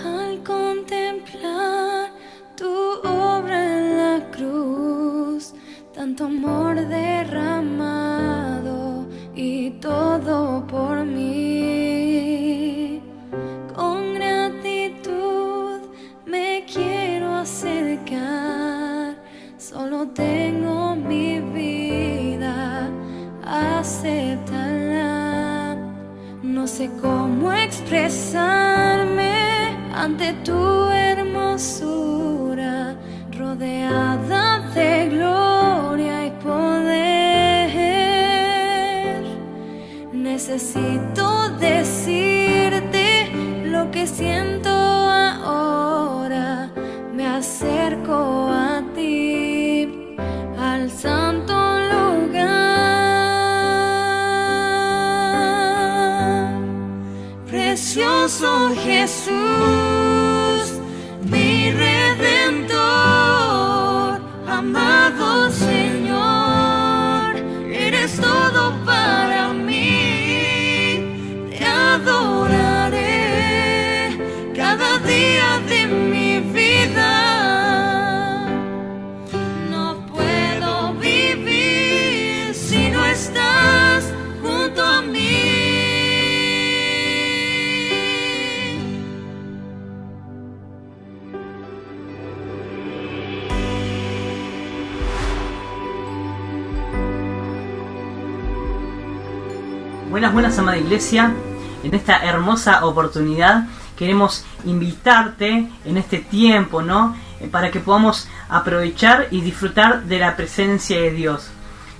Al contemplar tu obra en la cruz, tanto amor derramado y todo por mí. Con gratitud me quiero acercar, solo tengo mi vida, acéptala. No sé cómo expresarme ante tu hermosura, rodeada de gloria y poder. Necesito decirte lo que siento ahora. Me acerco a ti, al santo lugar. Precioso Jesús, mi Redentor, amado Señor, eres todo para mí. Te adoraré cada día de mi vida. No puedo vivir si no estás junto a mí. Buenas, amada iglesia. En esta hermosa oportunidad queremos invitarte en este tiempo, ¿no? Para que podamos aprovechar y disfrutar de la presencia de Dios.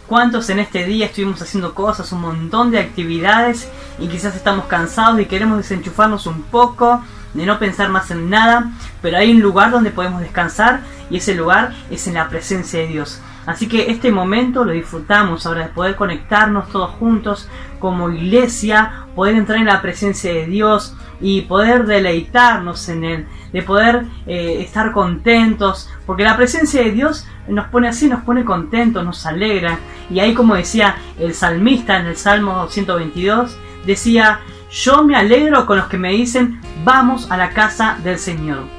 ¿Cuántos en este día estuvimos haciendo cosas, un montón de actividades, y quizás estamos cansados y queremos desenchufarnos un poco, de no pensar más en nada? Pero hay un lugar donde podemos descansar, y ese lugar es en la presencia de Dios. Así que este momento lo disfrutamos ahora, de poder conectarnos todos juntos como iglesia, poder entrar en la presencia de Dios y poder deleitarnos en Él, de poder estar contentos, porque la presencia de Dios nos pone así, nos pone contentos, nos alegra. Y ahí, como decía el salmista en el Salmo 122, decía: yo me alegro con los que me dicen, vamos a la casa del Señor.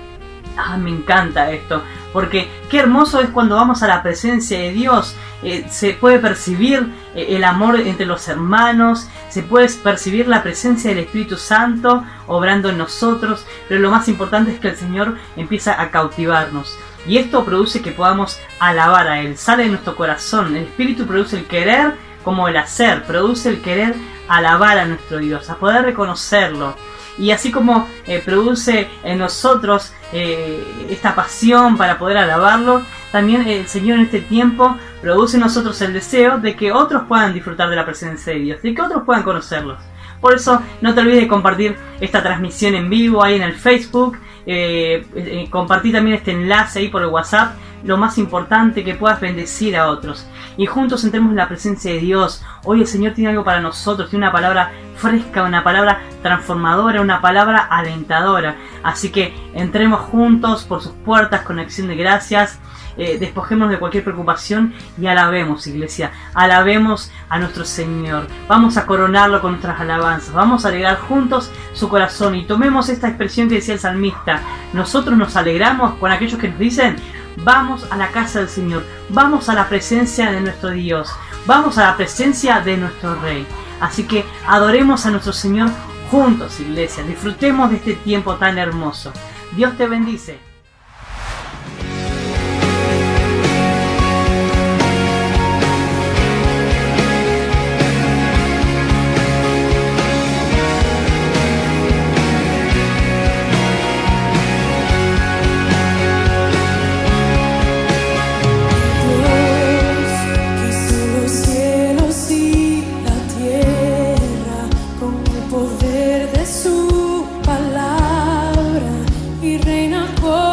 Me encanta esto, porque qué hermoso es cuando vamos a la presencia de Dios. Se puede percibir el amor entre los hermanos, se puede percibir la presencia del Espíritu Santo obrando en nosotros, pero lo más importante es que el Señor empieza a cautivarnos. Y esto produce que podamos alabar a Él, sale de nuestro corazón. El Espíritu produce el querer como el hacer, produce el querer alabar a nuestro Dios, a poder reconocerlo. Y así como produce en nosotros esta pasión para poder alabarlo, también el Señor en este tiempo produce en nosotros el deseo de que otros puedan disfrutar de la presencia de Dios, de que otros puedan conocerlos. Por eso no te olvides de compartir esta transmisión en vivo ahí en el Facebook, compartir también este enlace ahí por el WhatsApp. Lo más importante, que puedas bendecir a otros y juntos entremos en la presencia de Dios. Hoy el Señor tiene algo para nosotros, tiene una palabra fresca, una palabra transformadora, una palabra alentadora. Así que entremos juntos por sus puertas con acción de gracias. Despojémonos de cualquier preocupación y alabemos, iglesia, alabemos a nuestro Señor. Vamos a coronarlo con nuestras alabanzas, vamos a alegrar juntos su corazón. Y tomemos esta expresión que decía el salmista: nosotros nos alegramos con aquellos que nos dicen, vamos a la casa del Señor, vamos a la presencia de nuestro Dios, vamos a la presencia de nuestro Rey. Así que adoremos a nuestro Señor juntos, iglesia, disfrutemos de este tiempo tan hermoso. Dios te bendice. Poder de su palabra y reina con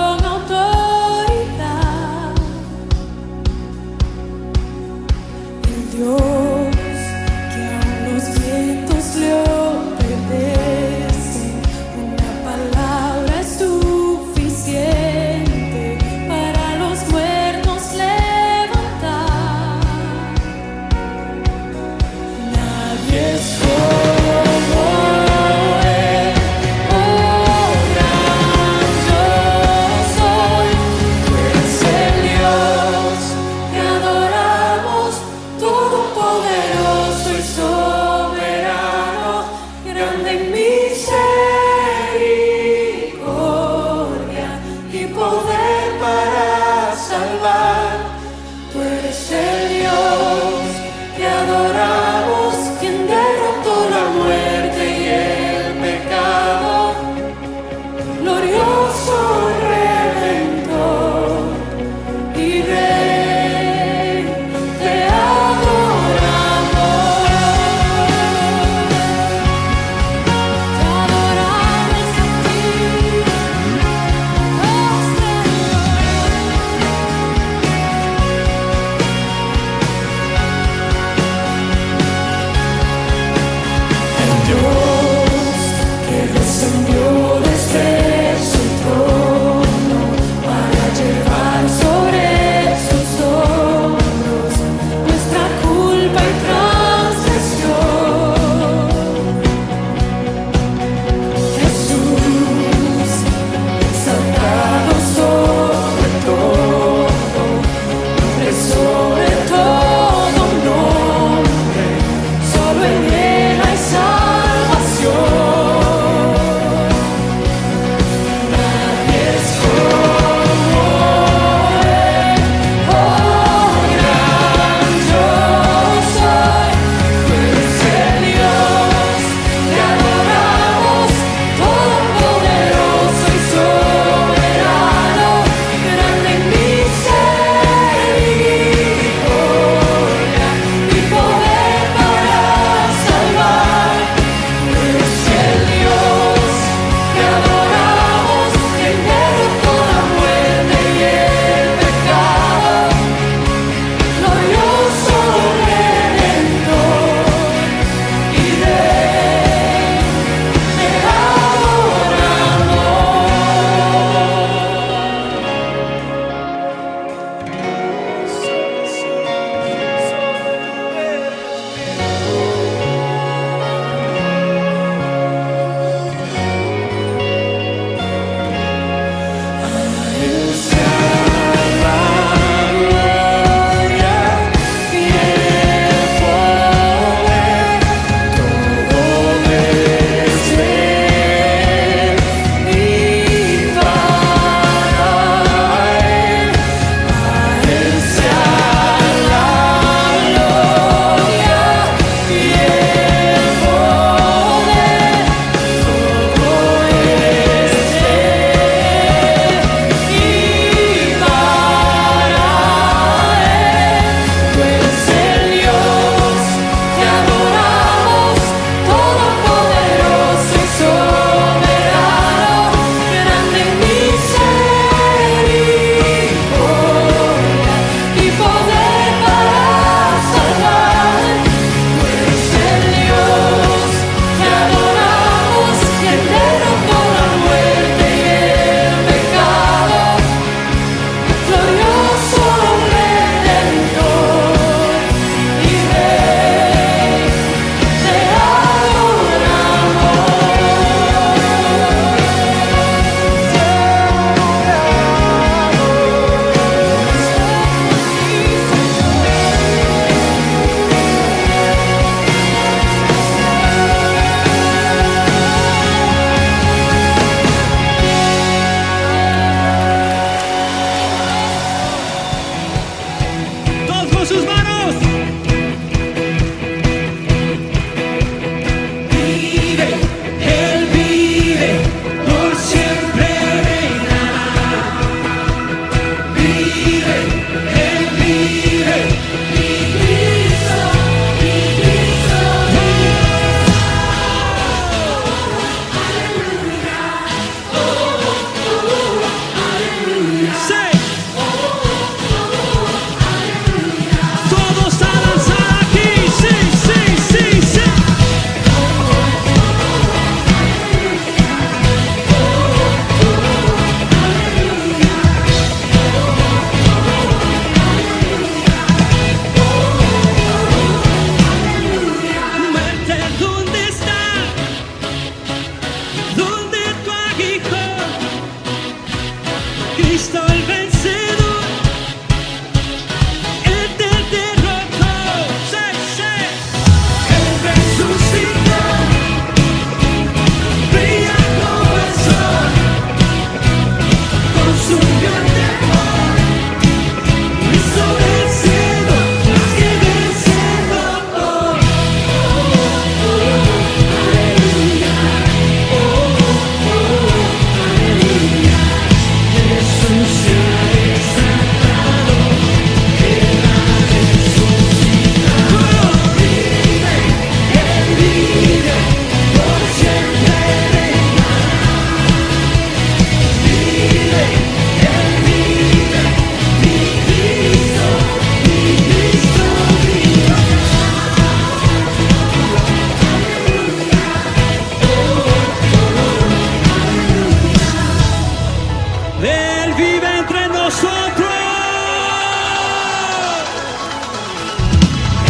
nosotros.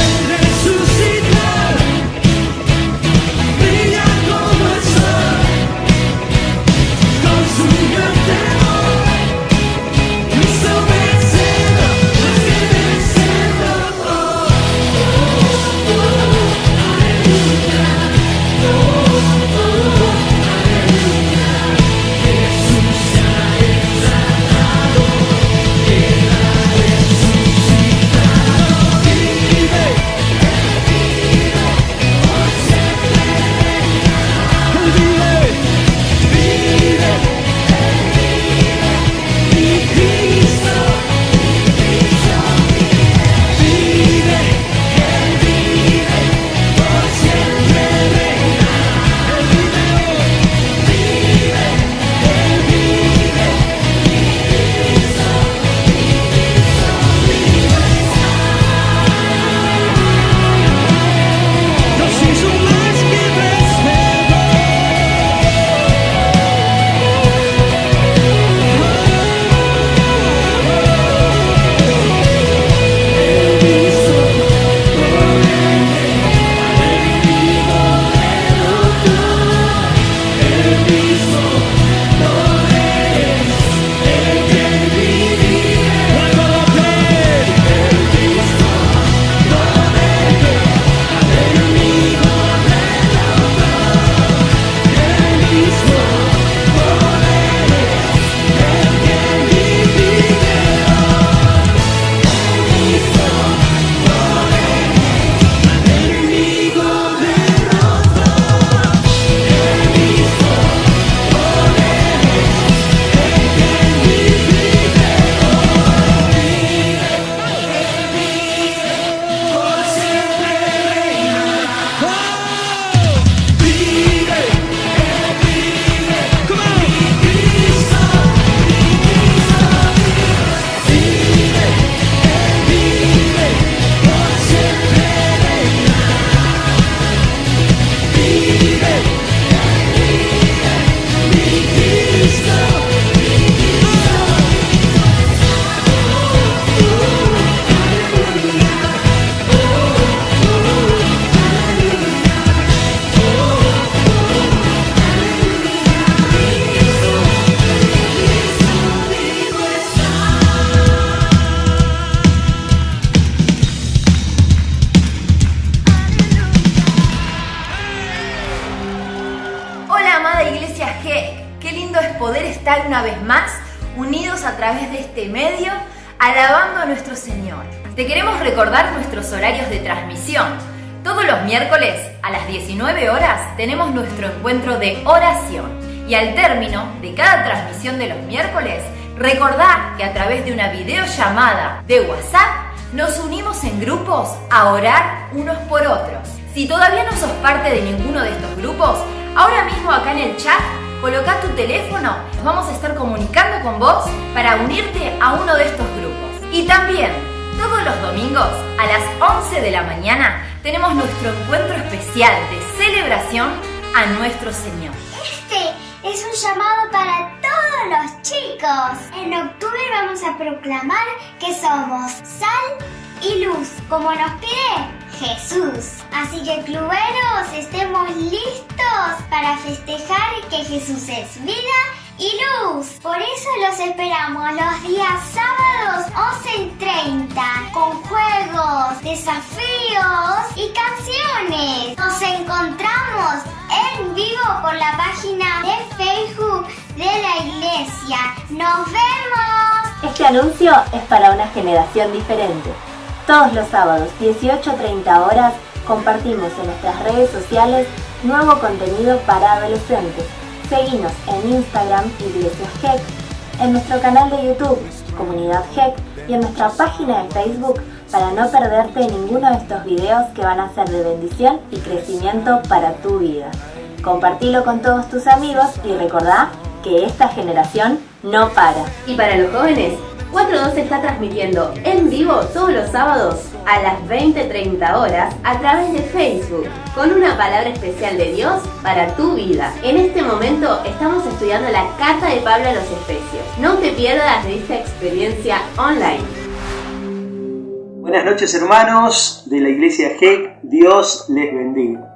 Él resucitó, brilla como el sol, consumió el temor, hizo vencedor, más que vencedor. Poder estar una vez más unidos a través de este medio, alabando a nuestro Señor. Te queremos recordar nuestros horarios de transmisión. Todos los miércoles a las 19 horas tenemos nuestro encuentro de oración. Y al término de cada transmisión de los miércoles, recordá que a través de una videollamada de WhatsApp nos unimos en grupos a orar unos por otros. Si todavía no sos parte de ninguno de estos grupos, ahora mismo acá en el chat coloca tu teléfono, nos vamos a estar comunicando con vos para unirte a uno de estos grupos. Y también, todos los domingos a las 11 de la mañana tenemos nuestro encuentro especial de celebración a nuestro Señor. Este es un llamado para todos los chicos. En octubre vamos a proclamar que somos sal y luz, como nos pide Jesús. Así que cluberos, estemos listos para festejar que Jesús es vida y luz. Por eso los esperamos los días sábados 11:30 con juegos, desafíos y canciones. Nos encontramos en vivo por la página de Facebook de la iglesia. ¡Nos vemos! Este anuncio es para una generación diferente. Todos los sábados, 18:30 horas, compartimos en nuestras redes sociales nuevo contenido para adolescentes. Seguinos en Instagram, Iglesias GEC, en nuestro canal de YouTube, Comunidad GEC, y en nuestra página de Facebook para no perderte ninguno de estos videos que van a ser de bendición y crecimiento para tu vida. Compartilo con todos tus amigos y recordá que esta generación no para. Y para los jóvenes, 412 está transmitiendo en vivo todos los sábados a las 20:30 horas a través de Facebook. con una palabra especial de Dios para tu vida. En este momento estamos estudiando la carta de Pablo a los Efesios. No te pierdas de esta experiencia online. Buenas noches, hermanos de la Iglesia GEC, Dios les bendiga.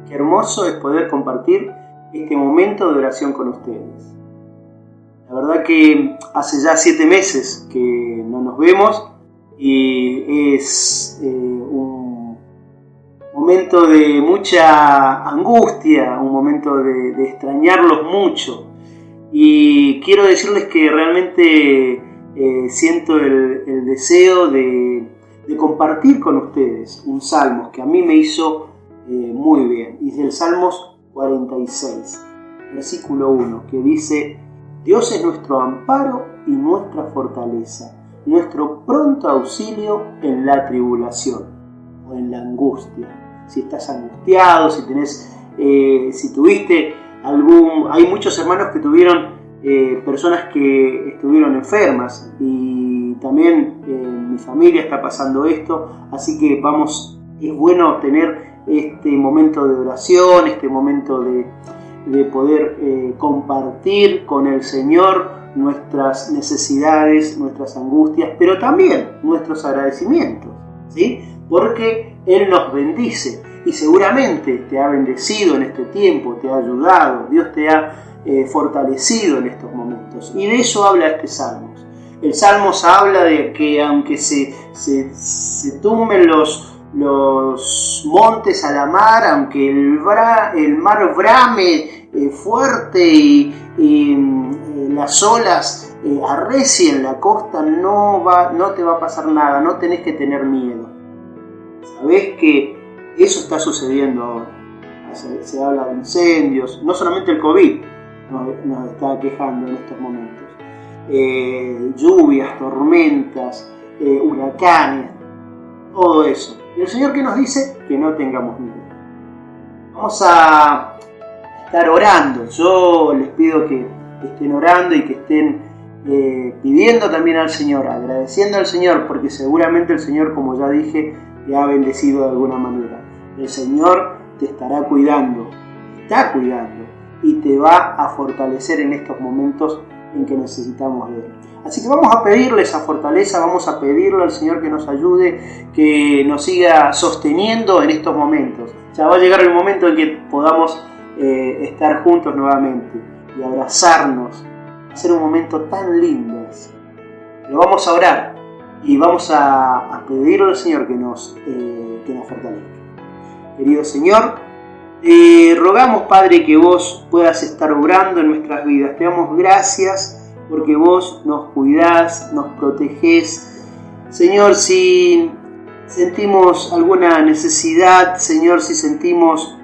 Qué hermoso es poder compartir este momento de oración con ustedes. La verdad que hace ya 7 meses que no nos vemos y es un momento de mucha angustia, un momento de extrañarlos mucho. Y quiero decirles que realmente siento el deseo de compartir con ustedes un salmo que a mí me hizo muy bien. Y es el Salmos 46, versículo 1, que dice: Dios es nuestro amparo y nuestra fortaleza, nuestro pronto auxilio en la tribulación o en la angustia. Si estás angustiado, si tuviste hay muchos hermanos que tuvieron personas que estuvieron enfermas, y también mi familia está pasando esto, así que es bueno tener este momento de oración, este momento de poder compartir con el Señor nuestras necesidades, nuestras angustias, pero también nuestros agradecimientos, ¿sí? Porque Él nos bendice y seguramente te ha bendecido en este tiempo, te ha ayudado, Dios te ha fortalecido en estos momentos. Y de eso habla este Salmos. El Salmos habla de que aunque se tumben los montes a la mar, aunque el mar brame fuerte y las olas arrecien la costa, no te va a pasar nada, no tenés que tener miedo. Sabés que eso está sucediendo ahora. Se habla de incendios, no solamente el COVID nos está quejando en estos momentos. Lluvias, tormentas, huracanes, todo eso. Y el Señor, ¿qué nos dice? Que no tengamos miedo. Vamos a estar orando. Yo les pido que estén orando y que estén pidiendo también al Señor, agradeciendo al Señor, porque seguramente el Señor, como ya dije, te ha bendecido de alguna manera. El Señor te estará cuidando, está cuidando y te va a fortalecer en estos momentos en que necesitamos de Él. Así que vamos a pedirle esa fortaleza, vamos a pedirle al Señor que nos ayude, que nos siga sosteniendo en estos momentos. Ya va a llegar el momento en que podamos estar juntos nuevamente y abrazarnos. Va a ser un momento tan lindo ese. Pero vamos a orar y vamos a pedirle al Señor que nos fortalezca. Querido Señor, te rogamos, Padre, que vos puedas estar obrando en nuestras vidas. Te damos gracias porque vos nos cuidás, nos protegés. Señor, si sentimos alguna necesidad, Señor, si sentimos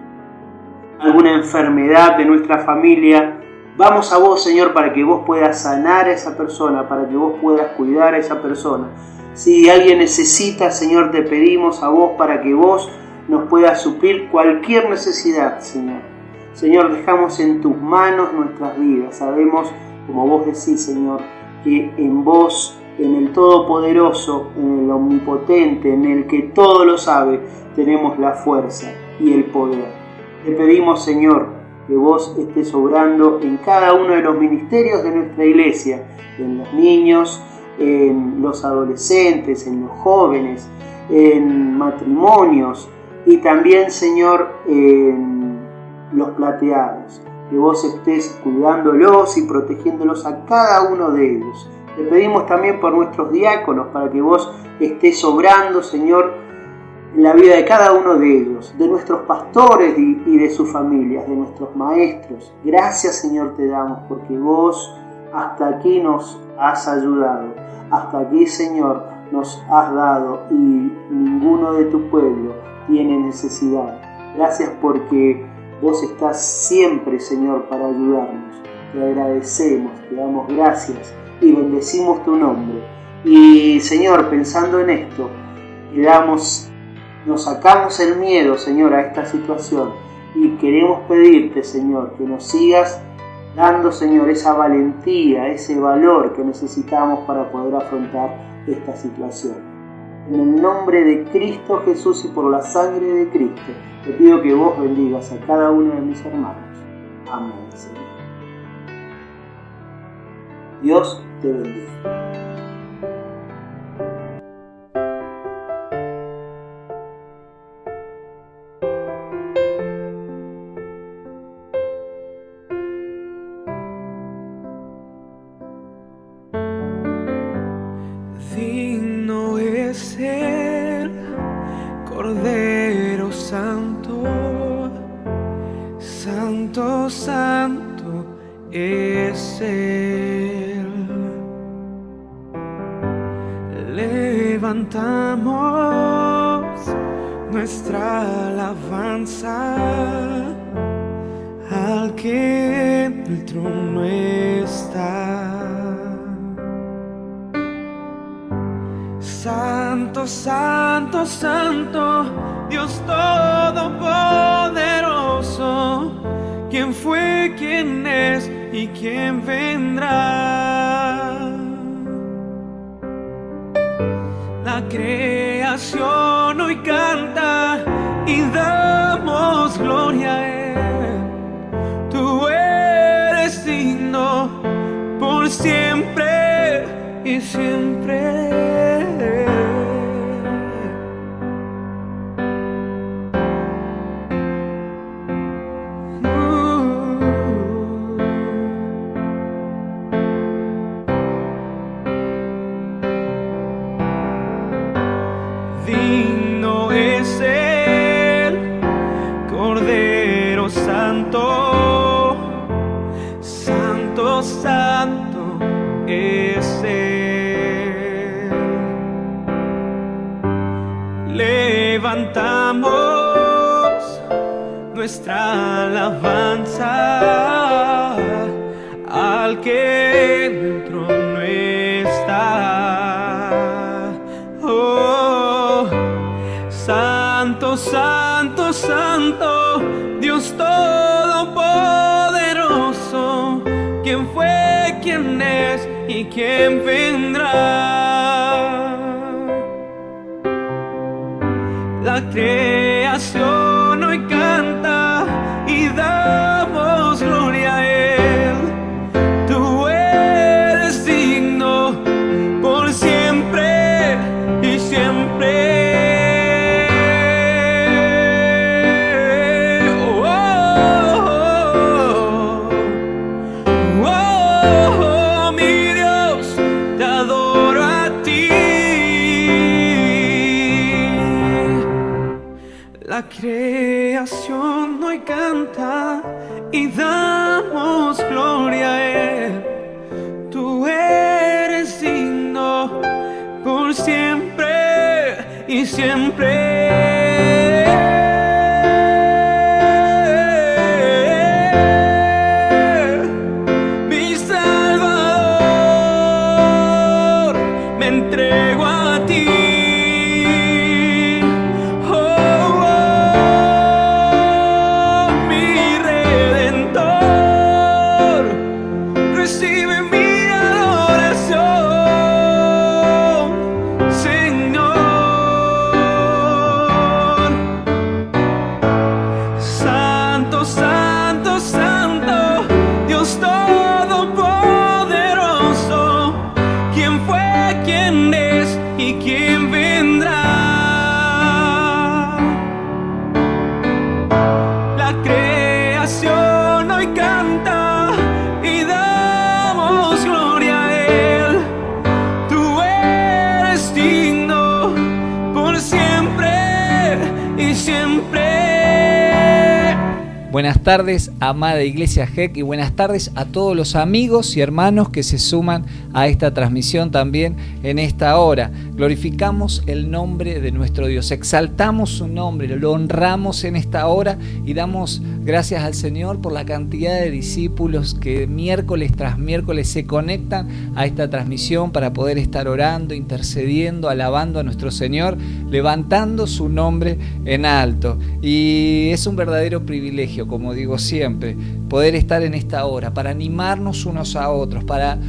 alguna enfermedad de nuestra familia, vamos a vos, Señor, para que vos puedas sanar a esa persona, para que vos puedas cuidar a esa persona. Si alguien necesita, Señor, te pedimos a vos para que vos nos puedas suplir cualquier necesidad, Señor. Señor, dejamos en tus manos nuestras vidas. Sabemos, como vos decís, Señor, que en vos, en el Todopoderoso, en el Omnipotente, en el que todo lo sabe, tenemos la fuerza y el poder. Te pedimos, Señor, que vos estés obrando en cada uno de los ministerios de nuestra iglesia, en los niños, en los adolescentes, en los jóvenes, en matrimonios y también, Señor, en los plateados. Que vos estés cuidándolos y protegiéndolos a cada uno de ellos. Te pedimos también por nuestros diáconos, para que vos estés obrando, Señor, en la vida de cada uno de ellos, de nuestros pastores y de sus familias, de nuestros maestros. Gracias, Señor, te damos, porque vos hasta aquí nos has ayudado, hasta aquí, Señor, nos has dado, y ninguno de tu pueblo tiene necesidad. Gracias porque vos estás siempre, Señor, para ayudarnos. Te agradecemos, te damos gracias y bendecimos tu nombre. Y, Señor, pensando en esto, nos sacamos el miedo, Señor, a esta situación, y queremos pedirte, Señor, que nos sigas dando, Señor, esa valentía, ese valor que necesitamos para poder afrontar esta situación. En el nombre de Cristo Jesús y por la sangre de Cristo, te pido que vos bendigas a cada uno de mis hermanos. Amén, Señor. Dios te bendiga. Digno es el Cordero Santo, Santo, Santo es Él. Levantamos nuestra alabanza al que en el trono está. Santo, Santo, Santo, Dios Todopoderoso, ¿quién fue, quién es y quién vendrá? La creación hoy canta y damos gloria a Él. Tú eres digno por siempre y siempre. Digno es el Cordero Santo, Santo, Santo es Él. Levantamos nuestra alabanza al que en el trono está. Oh, Santo, Santo, Santo, Dios Todopoderoso, ¿quién fue, quién es y quién vendrá? La creación hoy canta y damos gloria a Él. Tú eres digno por siempre y siempre. La creación hoy canta y damos gloria a Él. Tú eres digno por siempre y siempre. Mi Salvador, me entrego a ti. Buenas tardes, amada Iglesia GEC, y buenas tardes a todos los amigos y hermanos que se suman a esta transmisión también en esta hora. Glorificamos el nombre de nuestro Dios, exaltamos su nombre, lo honramos en esta hora y damos gracias al Señor por la cantidad de discípulos que miércoles tras miércoles se conectan a esta transmisión para poder estar orando, intercediendo, alabando a nuestro Señor, levantando su nombre en alto. Y es un verdadero privilegio, como digo siempre, poder estar en esta hora, para animarnos unos a otros, para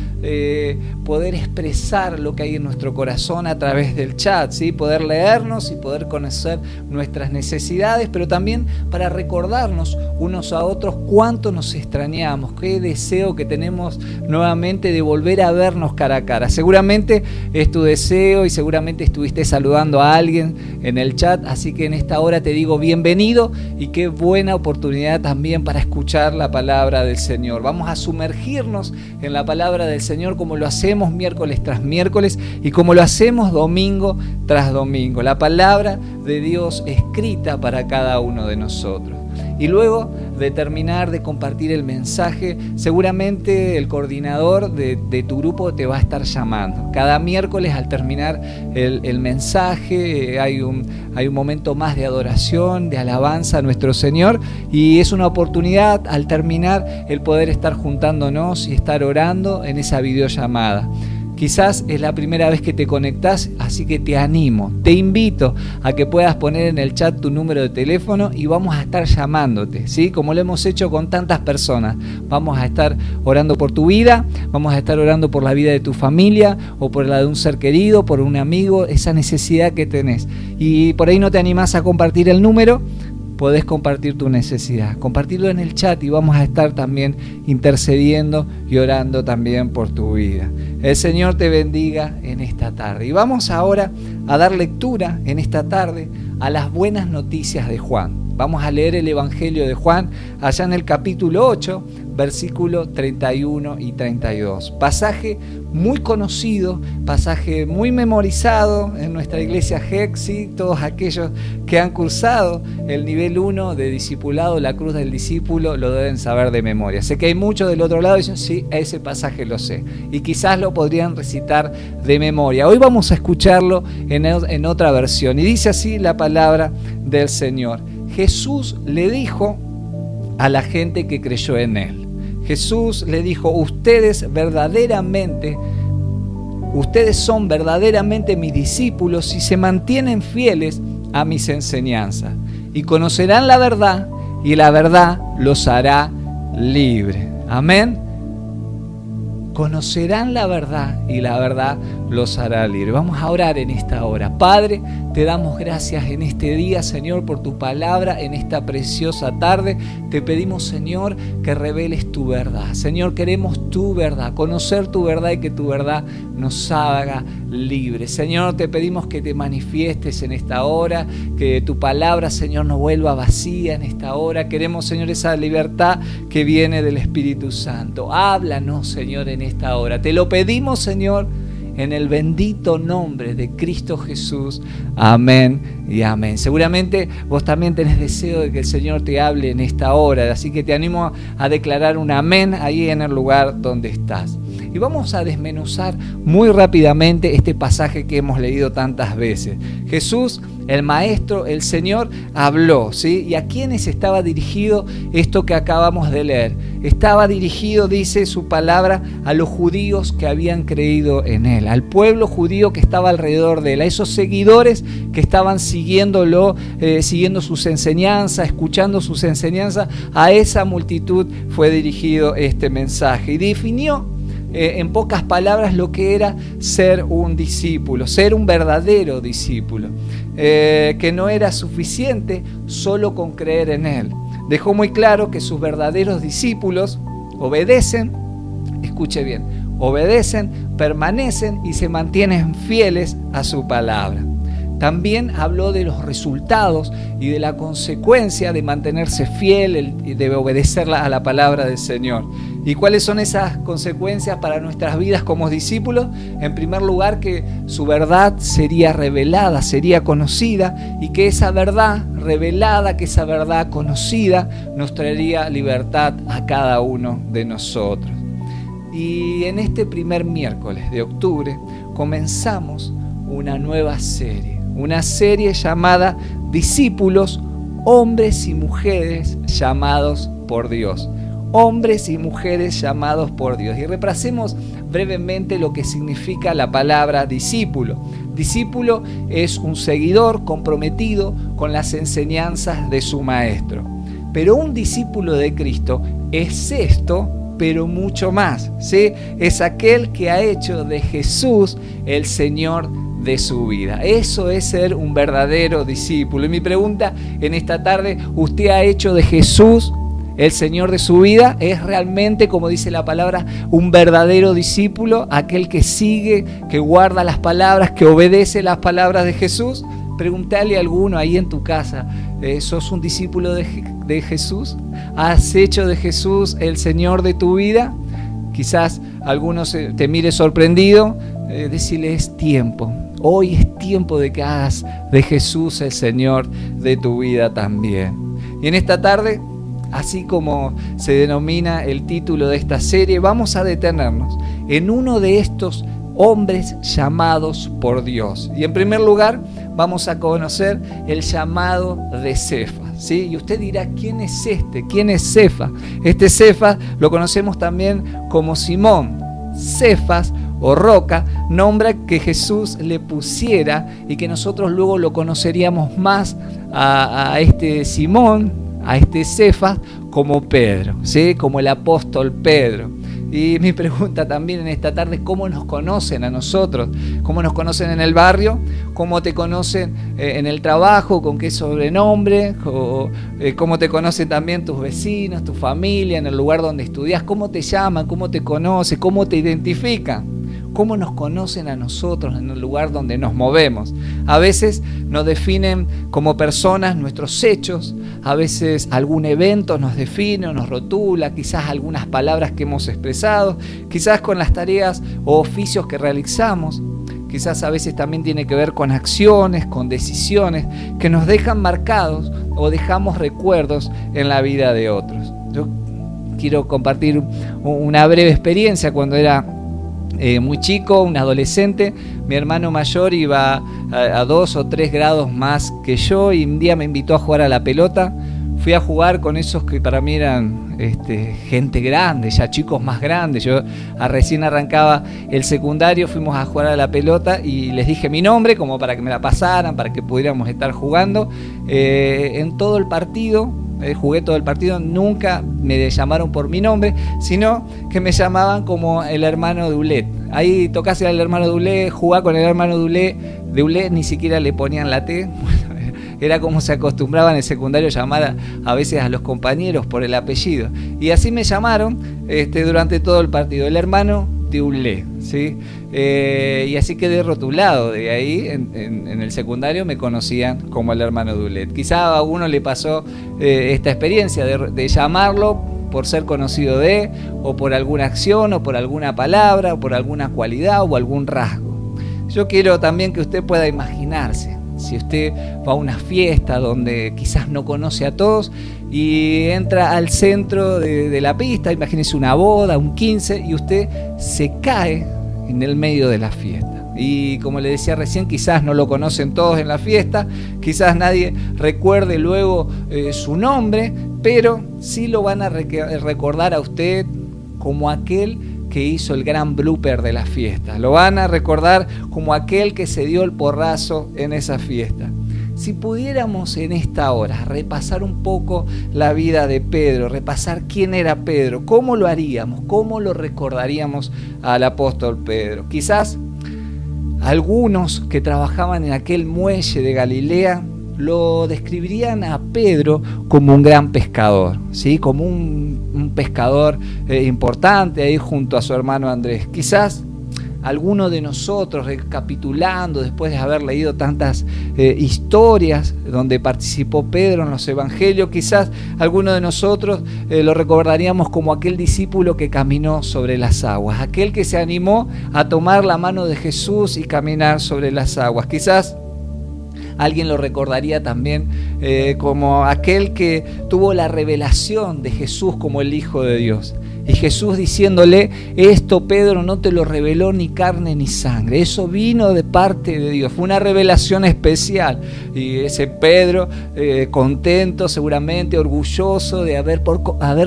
poder expresar lo que hay en nuestro corazón a través del chat, ¿sí? Poder leernos y poder conocer nuestras necesidades, pero también para recordarnos unos a otros cuánto nos extrañamos, qué deseo que tenemos nuevamente de volver a vernos cara a cara. Seguramente es tu deseo y seguramente estuviste saludando a alguien en el chat, así que en esta hora te digo bienvenido y qué buena oportunidad también para escuchar la palabra del Señor. Vamos a sumergirnos en la palabra del Señor como lo hacemos miércoles tras miércoles y como lo hacemos domingo tras domingo. La palabra de Dios escrita para cada uno de nosotros. Y luego de terminar de compartir el mensaje, seguramente el coordinador de tu grupo te va a estar llamando. Cada miércoles al terminar el mensaje hay un momento más de adoración, de alabanza a nuestro Señor, y es una oportunidad al terminar el poder estar juntándonos y estar orando en esa videollamada. Quizás es la primera vez que te conectás, así que te animo, te invito a que puedas poner en el chat tu número de teléfono y vamos a estar llamándote, ¿sí? Como lo hemos hecho con tantas personas. Vamos a estar orando por tu vida, vamos a estar orando por la vida de tu familia o por la de un ser querido, por un amigo, esa necesidad que tenés. Y por ahí no te animás a compartir el número, podés compartir tu necesidad, compartirlo en el chat y vamos a estar también intercediendo y orando también por tu vida. El Señor te bendiga en esta tarde. Y vamos ahora a dar lectura en esta tarde a las buenas noticias de Juan. Vamos a leer el Evangelio de Juan allá en el capítulo 8, versículos 31 y 32. Pasaje muy conocido, pasaje muy memorizado en nuestra iglesia GEC, ¿sí? Todos aquellos que han cursado el nivel 1 de discipulado, la cruz del discípulo, lo deben saber de memoria. Sé que hay muchos del otro lado y dicen, sí, ese pasaje lo sé. Y quizás lo podrían recitar de memoria. Hoy vamos a escucharlo en otra versión. Y dice así la palabra del Señor. Jesús le dijo a la gente que creyó en él. Jesús le dijo, ustedes son verdaderamente mis discípulos si se mantienen fieles a mis enseñanzas. Y conocerán la verdad y la verdad los hará libres. Amén. Conocerán la verdad y la verdad los hará libres. Vamos a orar en esta hora. Padre, te damos gracias en este día, Señor, por tu palabra, en esta preciosa tarde. Te pedimos, Señor, que reveles tu verdad. Señor, queremos tu verdad, conocer tu verdad y que tu verdad nos haga libres. Señor, te pedimos que te manifiestes en esta hora, que tu palabra, Señor, no vuelva vacía en esta hora. Queremos, Señor, esa libertad que viene del Espíritu Santo. Háblanos, Señor, en esta hora. Te lo pedimos, Señor, en el bendito nombre de Cristo Jesús. Amén y amén. Seguramente vos también tenés deseo de que el Señor te hable en esta hora, así que te animo a declarar un amén ahí en el lugar donde estás. Y vamos a desmenuzar muy rápidamente este pasaje que hemos leído tantas veces. Jesús, el Maestro, el Señor, habló, ¿sí? ¿Y a quiénes estaba dirigido esto que acabamos de leer? Estaba dirigido, dice su palabra, a los judíos que habían creído en él, al pueblo judío que estaba alrededor de él, a esos seguidores que estaban siguiéndolo, siguiendo sus enseñanzas, escuchando sus enseñanzas. A esa multitud fue dirigido este mensaje y definió en pocas palabras lo que era ser un discípulo, ser un verdadero discípulo, que no era suficiente solo con creer en él. Dejó muy claro que sus verdaderos discípulos obedecen, escuche bien, obedecen, permanecen y se mantienen fieles a su palabra. También habló de los resultados y de la consecuencia de mantenerse fiel y de obedecer a la palabra del Señor. ¿Y cuáles son esas consecuencias para nuestras vidas como discípulos? En primer lugar, que su verdad sería revelada, sería conocida, y que esa verdad revelada, que esa verdad conocida nos traería libertad a cada uno de nosotros. Y en este primer miércoles de octubre comenzamos una nueva serie. Una serie llamada Discípulos, hombres y mujeres llamados por Dios. Hombres y mujeres llamados por Dios. Y repasemos brevemente lo que significa la palabra discípulo. Discípulo es un seguidor comprometido con las enseñanzas de su maestro. Pero un discípulo de Cristo es esto, pero mucho más, ¿sí? Es aquel que ha hecho de Jesús el Señor de su vida. Eso es ser un verdadero discípulo. Y mi pregunta en esta tarde, ¿usted ha hecho de Jesús el Señor de su vida? ¿Es realmente, como dice la palabra, un verdadero discípulo? Aquel que sigue, que guarda las palabras, que obedece las palabras de Jesús. Pregúntale a alguno ahí en tu casa, ¿sos un discípulo de Jesús? ¿Has hecho de Jesús el Señor de tu vida? Quizás algunos te mire sorprendido, decirle es tiempo. Hoy es tiempo de que hagas de Jesús el Señor de tu vida también. Y en esta tarde, así como se denomina el título de esta serie, vamos a detenernos en uno de estos hombres llamados por Dios. Y en primer lugar, vamos a conocer el llamado de Cefas, ¿sí? Y usted dirá, ¿quién es este? ¿Quién es Cefas? Este Cefas lo conocemos también como Simón. Cefas o roca, nombre que Jesús le pusiera y que nosotros luego lo conoceríamos más a este Simón, a este Cefas, como Pedro, ¿sí? Como el apóstol Pedro. Y mi pregunta también en esta tarde, ¿cómo nos conocen a nosotros? ¿Cómo nos conocen en el barrio? ¿Cómo te conocen en el trabajo? ¿Con qué sobrenombre? ¿Cómo te conocen también tus vecinos, tu familia, en el lugar donde estudias? ¿Cómo te llaman? ¿Cómo te conocen? ¿Cómo te identifican? ¿Cómo nos conocen a nosotros en el lugar donde nos movemos? A veces nos definen como personas nuestros hechos, a veces algún evento nos define o nos rotula, quizás algunas palabras que hemos expresado, quizás con las tareas o oficios que realizamos, quizás a veces también tiene que ver con acciones, con decisiones que nos dejan marcados o dejamos recuerdos en la vida de otros. Yo quiero compartir una breve experiencia. Cuando era muy chico, un adolescente, mi hermano mayor iba a 2 o 3 grados más que yo y un día me invitó a jugar a la pelota. Fui a jugar con esos que para mí eran gente grande, ya chicos más grandes. Yo recién arrancaba el secundario, fuimos a jugar a la pelota y les dije mi nombre como para que me la pasaran, para que pudiéramos estar jugando. En todo el partido, jugué todo el partido, nunca me llamaron por mi nombre, sino que me llamaban como el hermano de Ulet. Ahí tocase al hermano de Ulet, jugá con el hermano de Ulet, ni siquiera le ponían la T. Era como se acostumbraba en el secundario llamar a veces a los compañeros por el apellido. Y así me llamaron durante todo el partido, el hermano de Ulet, ¿sí? Y así quedé rotulado. De ahí en el secundario me conocían como el hermano de Ulet. Quizá a uno le pasó esta experiencia de llamarlo por ser conocido de, o por alguna acción, o por alguna palabra, o por alguna cualidad, o algún rasgo. Yo quiero también que usted pueda imaginarse, si usted va a una fiesta donde quizás no conoce a todos y entra al centro de la pista, imagínese una boda, un 15, y usted se cae en el medio de la fiesta. Y como le decía recién, quizás no lo conocen todos en la fiesta, quizás nadie recuerde luego su nombre, pero sí lo van a recordar a usted como aquel que hizo el gran blooper de la fiesta. Lo van a recordar como aquel que se dio el porrazo en esa fiesta. Si pudiéramos en esta hora repasar un poco la vida de Pedro, repasar quién era Pedro, ¿cómo lo haríamos? ¿Cómo lo recordaríamos al apóstol Pedro? Quizás algunos que trabajaban en aquel muelle de Galilea lo describirían a Pedro como un gran pescador, ¿sí? Como un pescador importante ahí junto a su hermano Andrés. Quizás alguno de nosotros, recapitulando después de haber leído tantas historias donde participó Pedro en los evangelios, quizás alguno de nosotros lo recordaríamos como aquel discípulo que caminó sobre las aguas, aquel que se animó a tomar la mano de Jesús y caminar sobre las aguas. Quizás alguien lo recordaría también como aquel que tuvo la revelación de Jesús como el Hijo de Dios. Y Jesús diciéndole, esto Pedro no te lo reveló ni carne ni sangre, eso vino de parte de Dios, fue una revelación especial. Y ese Pedro contento, seguramente orgulloso de haber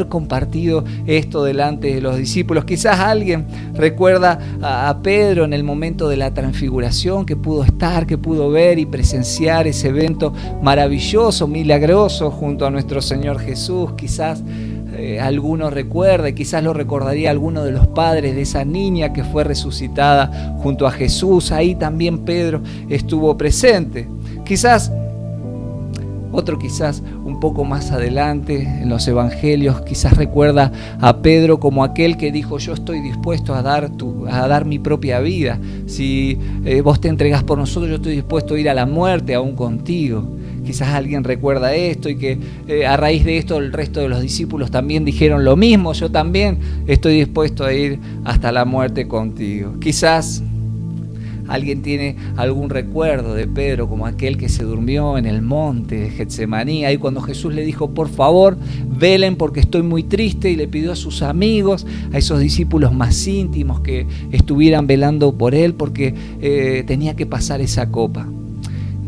compartido esto delante de los discípulos. Quizás alguien recuerda a Pedro en el momento de la transfiguración, que pudo estar, que pudo ver y presenciar ese evento maravilloso, milagroso junto a nuestro Señor Jesús. Quizás alguno recuerde, quizás lo recordaría alguno de los padres de esa niña que fue resucitada junto a Jesús. Ahí también Pedro estuvo presente. Quizás un poco más adelante en los evangelios, quizás recuerda a Pedro como aquel que dijo: yo estoy dispuesto a dar mi propia vida. Si vos te entregás por nosotros, yo estoy dispuesto a ir a la muerte aún contigo. Quizás alguien recuerda esto y que a raíz de esto el resto de los discípulos también dijeron lo mismo: yo también estoy dispuesto a ir hasta la muerte contigo. Quizás alguien tiene algún recuerdo de Pedro como aquel que se durmió en el monte de Getsemaní, ahí cuando Jesús le dijo: por favor, velen porque estoy muy triste, y le pidió a sus amigos, a esos discípulos más íntimos, que estuvieran velando por él porque tenía que pasar esa copa.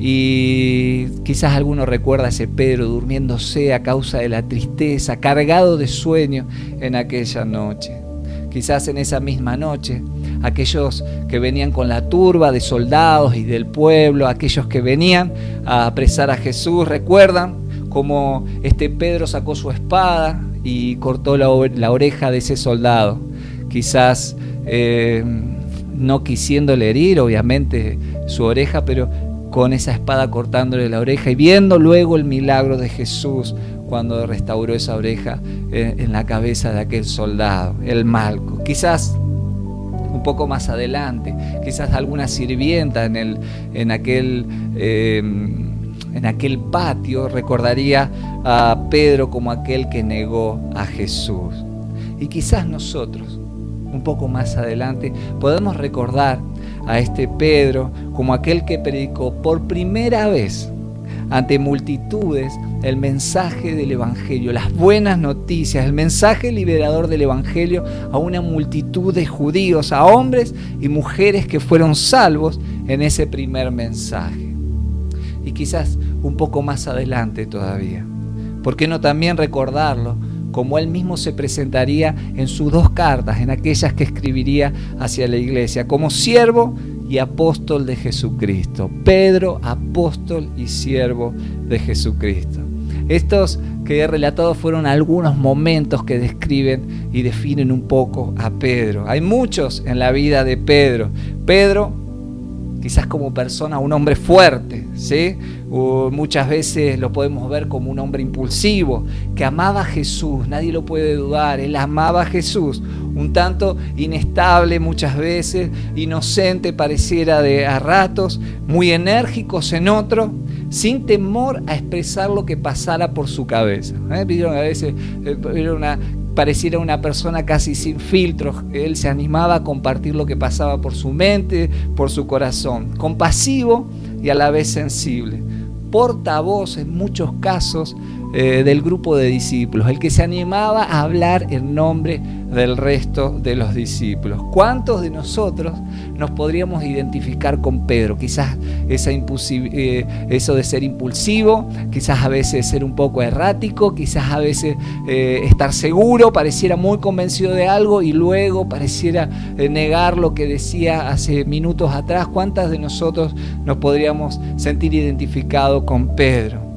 Y quizás alguno recuerda a ese Pedro durmiéndose a causa de la tristeza, cargado de sueño en aquella noche. Quizás en esa misma noche, aquellos que venían con la turba de soldados y del pueblo, aquellos que venían a apresar a Jesús, recuerdan cómo este Pedro sacó su espada y cortó la oreja de ese soldado. Quizás no quisiéndole herir, obviamente, su oreja, pero con esa espada cortándole la oreja, y viendo luego el milagro de Jesús cuando restauró esa oreja en la cabeza de aquel soldado, el Malco. Quizás un poco más adelante, quizás alguna sirvienta en aquel patio recordaría a Pedro como aquel que negó a Jesús. Y quizás nosotros, un poco más adelante, podemos recordar a este Pedro como aquel que predicó por primera vez ante multitudes el mensaje del Evangelio, las buenas noticias, el mensaje liberador del Evangelio a una multitud de judíos, a hombres y mujeres que fueron salvos en ese primer mensaje. Y quizás un poco más adelante todavía, ¿por qué no también recordarlo como él mismo se presentaría en sus 2 cartas, en aquellas que escribiría hacia la iglesia, como siervo y apóstol de Jesucristo? Pedro, apóstol y siervo de Jesucristo. Estos que he relatado fueron algunos momentos que describen y definen un poco a Pedro. Hay muchos en la vida de Pedro. Pedro, quizás como persona, un hombre fuerte, ¿sí? Muchas veces lo podemos ver como un hombre impulsivo, que amaba a Jesús, nadie lo puede dudar, él amaba a Jesús, un tanto inestable muchas veces, inocente pareciera a ratos, muy enérgicos en otro, sin temor a expresar lo que pasara por su cabeza. Vieron a veces pareciera una persona casi sin filtros. Él se animaba a compartir lo que pasaba por su mente, por su corazón. Compasivo y a la vez sensible. Portavoz en muchos casos del grupo de discípulos, el que se animaba a hablar en nombre del resto de los discípulos. ¿Cuántos de nosotros nos podríamos identificar con Pedro? Quizás eso de ser impulsivo, quizás a veces ser un poco errático, quizás a veces estar seguro, pareciera muy convencido de algo y luego pareciera negar lo que decía hace minutos atrás. ¿Cuántas de nosotros nos podríamos sentir identificados con Pedro?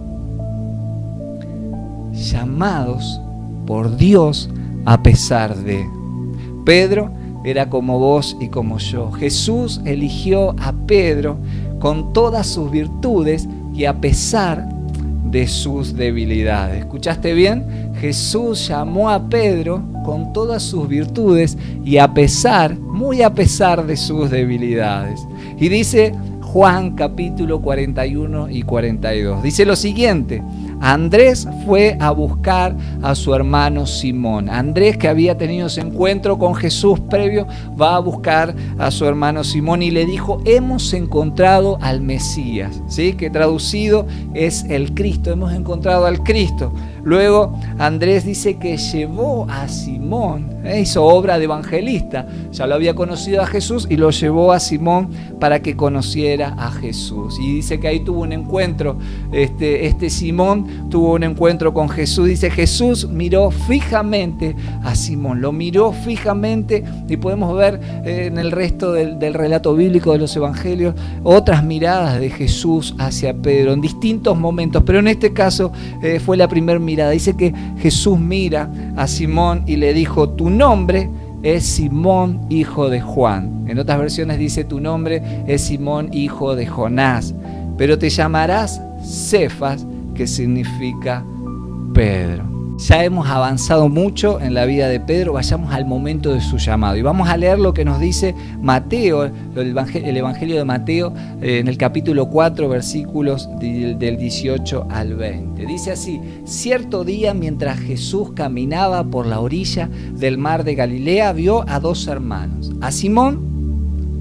Llamados por Dios a pesar de. Pedro era como vos y como yo. Jesús eligió a Pedro con todas sus virtudes y a pesar de sus debilidades. ¿Escuchaste bien? Jesús llamó a Pedro con todas sus virtudes y a pesar, muy a pesar de sus debilidades. Y dice Juan capítulo 41 y 42. Dice lo siguiente: Andrés fue a buscar a su hermano Simón. Andrés, que había tenido ese encuentro con Jesús previo, va a buscar a su hermano Simón y le dijo: hemos encontrado al Mesías, ¿sí? Que traducido es el Cristo, hemos encontrado al Cristo. Luego Andrés dice que llevó a Simón, hizo obra de evangelista, ya lo había conocido a Jesús y lo llevó a Simón para que conociera a Jesús. Y dice que ahí tuvo un encuentro, este Simón tuvo un encuentro con Jesús. Dice: Jesús miró fijamente a Simón, lo miró fijamente, y podemos ver en el resto del relato bíblico de los evangelios otras miradas de Jesús hacia Pedro en distintos momentos, pero en este caso fue la primera mirada mirada. Dice que Jesús mira a Simón y le dijo: tu nombre es Simón, hijo de Juan. En otras versiones dice: tu nombre es Simón, hijo de Jonás, pero te llamarás Cefas, que significa Pedro. Ya hemos avanzado mucho en la vida de Pedro, vayamos al momento de su llamado. Y vamos a leer lo que nos dice Mateo, el Evangelio de Mateo, en el capítulo 4, versículos del 18 al 20. Dice así: cierto día, mientras Jesús caminaba por la orilla del mar de Galilea, vio a dos hermanos, a Simón,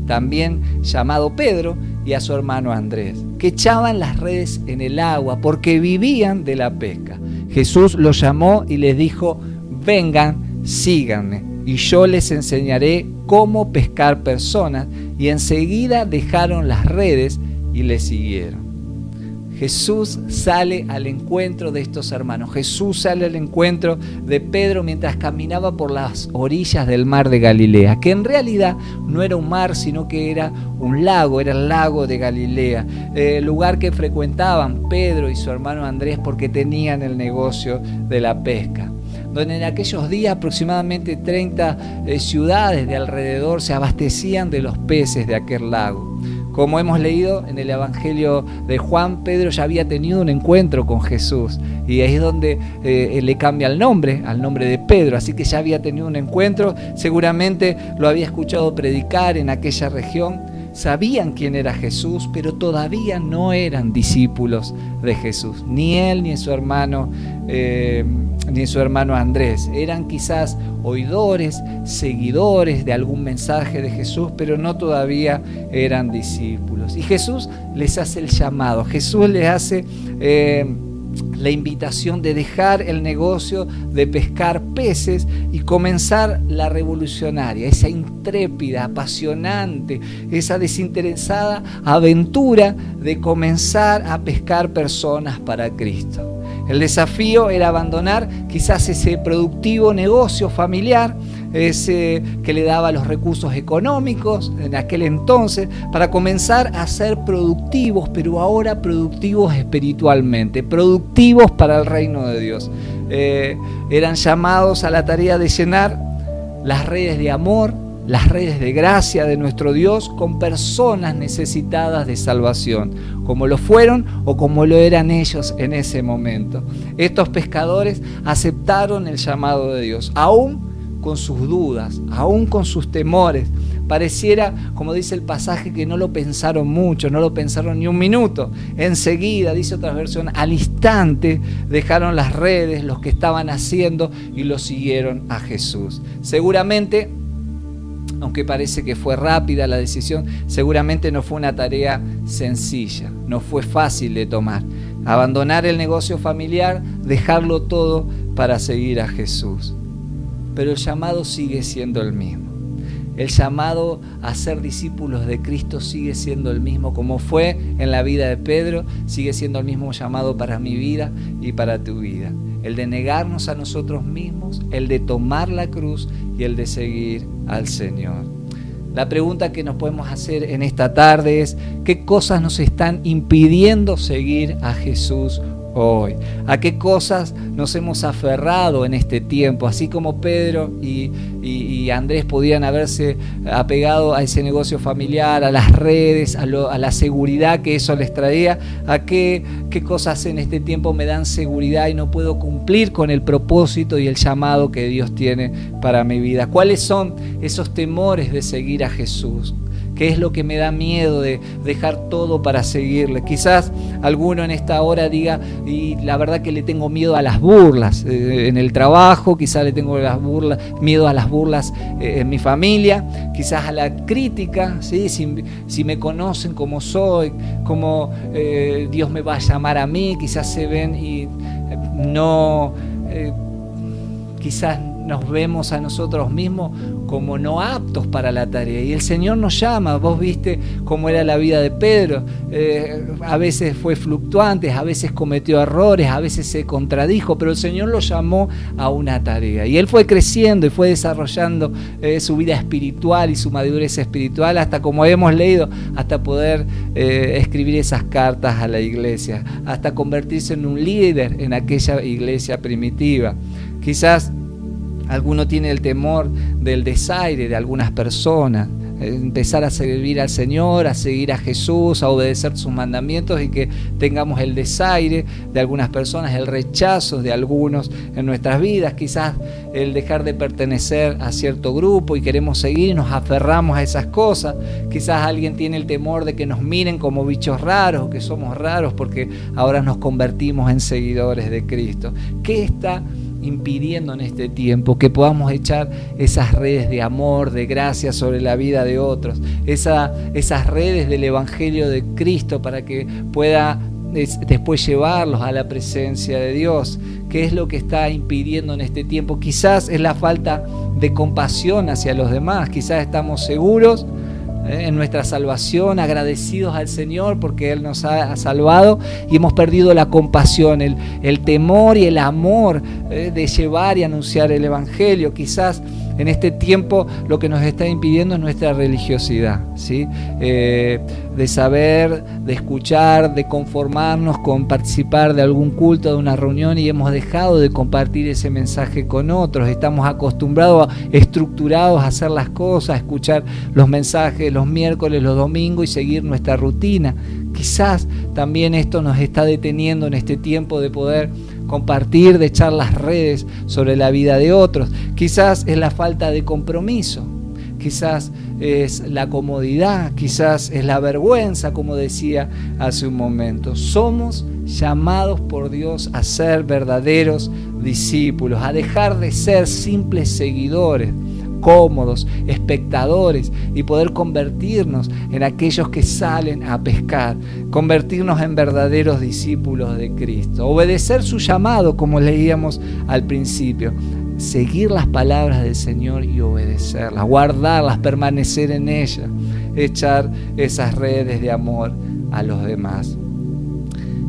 también llamado Pedro, y a su hermano Andrés, que echaban las redes en el agua porque vivían de la pesca. Jesús los llamó y les dijo: vengan, síganme, y yo les enseñaré cómo pescar personas. Y enseguida dejaron las redes y le siguieron. Jesús sale al encuentro de estos hermanos. Jesús sale al encuentro de Pedro mientras caminaba por las orillas del mar de Galilea, que en realidad no era un mar, sino que era un lago, era el lago de Galilea, lugar que frecuentaban Pedro y su hermano Andrés porque tenían el negocio de la pesca, donde en aquellos días aproximadamente 30 ciudades de alrededor se abastecían de los peces de aquel lago. Como hemos leído en el Evangelio de Juan, Pedro ya había tenido un encuentro con Jesús y ahí es donde le cambia el nombre, al nombre de Pedro, así que ya había tenido un encuentro, seguramente lo había escuchado predicar en aquella región, sabían quién era Jesús, pero todavía no eran discípulos de Jesús, ni él ni su hermano Andrés. Eran quizás oidores, seguidores de algún mensaje de Jesús, pero no todavía eran discípulos. Y Jesús les hace el llamado, Jesús les hace la invitación de dejar el negocio de pescar peces y comenzar la revolucionaria, esa intrépida, apasionante, esa desinteresada aventura de comenzar a pescar personas para Cristo. El desafío era abandonar quizás ese productivo negocio familiar, ese que le daba los recursos económicos en aquel entonces, para comenzar a ser productivos, pero ahora productivos espiritualmente, productivos para el reino de Dios. Eran llamados a la tarea de llenar las redes de amor, las redes de gracia de nuestro Dios con personas necesitadas de salvación, como lo fueron o como lo eran ellos en ese momento. Estos pescadores aceptaron el llamado de Dios, aún con sus dudas, aún con sus temores. Pareciera, como dice el pasaje, que no lo pensaron mucho, no lo pensaron ni un minuto. Enseguida, dice otra versión, al instante dejaron las redes, los que estaban haciendo, y lo siguieron a Jesús. Seguramente, aunque parece que fue rápida la decisión, seguramente no fue una tarea sencilla, no fue fácil de tomar. Abandonar el negocio familiar, dejarlo todo para seguir a Jesús. Pero el llamado sigue siendo el mismo. El llamado a ser discípulos de Cristo sigue siendo el mismo, como fue en la vida de Pedro, sigue siendo el mismo llamado para mi vida y para tu vida. El de negarnos a nosotros mismos, el de tomar la cruz y el de seguir al Señor. La pregunta que nos podemos hacer en esta tarde es: ¿qué cosas nos están impidiendo seguir a Jesús hoy? ¿A qué cosas nos hemos aferrado en este tiempo? Así como Pedro y Andrés podían haberse apegado a ese negocio familiar, a las redes, a la seguridad que eso les traía. ¿A qué cosas en este tiempo me dan seguridad y no puedo cumplir con el propósito y el llamado que Dios tiene para mi vida? ¿Cuáles son esos temores de seguir a Jesús? ¿Qué es lo que me da miedo de dejar todo para seguirle? Quizás alguno en esta hora diga: y la verdad que le tengo miedo a las burlas en el trabajo, quizás le tengo miedo a las burlas en mi familia, quizás a la crítica, ¿sí? Si me conocen como soy, como Dios me va a llamar a mí, quizás se ven y quizás nos vemos a nosotros mismos como no aptos para la tarea. Y el Señor nos llama. Vos viste cómo era la vida de Pedro. A veces fue fluctuante, a veces cometió errores, a veces se contradijo, pero el Señor lo llamó a una tarea. Y él fue creciendo y fue desarrollando su vida espiritual y su madurez espiritual hasta, como hemos leído, hasta poder escribir esas cartas a la iglesia, hasta convertirse en un líder en aquella iglesia primitiva. Quizás alguno tiene el temor del desaire de algunas personas, empezar a servir al Señor, a seguir a Jesús, a obedecer sus mandamientos, y que tengamos el desaire de algunas personas, el rechazo de algunos en nuestras vidas, quizás el dejar de pertenecer a cierto grupo y queremos seguir y nos aferramos a esas cosas. Quizás alguien tiene el temor de que nos miren como bichos raros, o que somos raros porque ahora nos convertimos en seguidores de Cristo. ¿Qué está impidiendo en este tiempo que podamos echar esas redes de amor, de gracia sobre la vida de otros, esas redes del Evangelio de Cristo, para que pueda después llevarlos a la presencia de Dios? ¿Qué es lo que está impidiendo en este tiempo? Quizás es la falta de compasión hacia los demás. Quizás estamos seguros en nuestra salvación, agradecidos al Señor porque Él nos ha salvado, y hemos perdido la compasión, el temor y el amor de llevar y anunciar el Evangelio. Quizás en este tiempo lo que nos está impidiendo es nuestra religiosidad, ¿sí? De saber, de escuchar, de conformarnos con participar de algún culto, de una reunión, y hemos dejado de compartir ese mensaje con otros. Estamos acostumbrados, estructurados a hacer las cosas, a escuchar los mensajes los miércoles, los domingos, y seguir nuestra rutina. Quizás también esto nos está deteniendo en este tiempo de poder compartir, de echar las redes sobre la vida de otros. Quizás es la falta de compromiso, quizás es la comodidad, quizás es la vergüenza, como decía hace un momento. Somos llamados por Dios a ser verdaderos discípulos, a dejar de ser simples seguidores, cómodos, espectadores, y poder convertirnos en aquellos que salen a pescar, convertirnos en verdaderos discípulos de Cristo, obedecer su llamado, como leíamos al principio, seguir las palabras del Señor y obedecerlas, guardarlas, permanecer en ellas, echar esas redes de amor a los demás.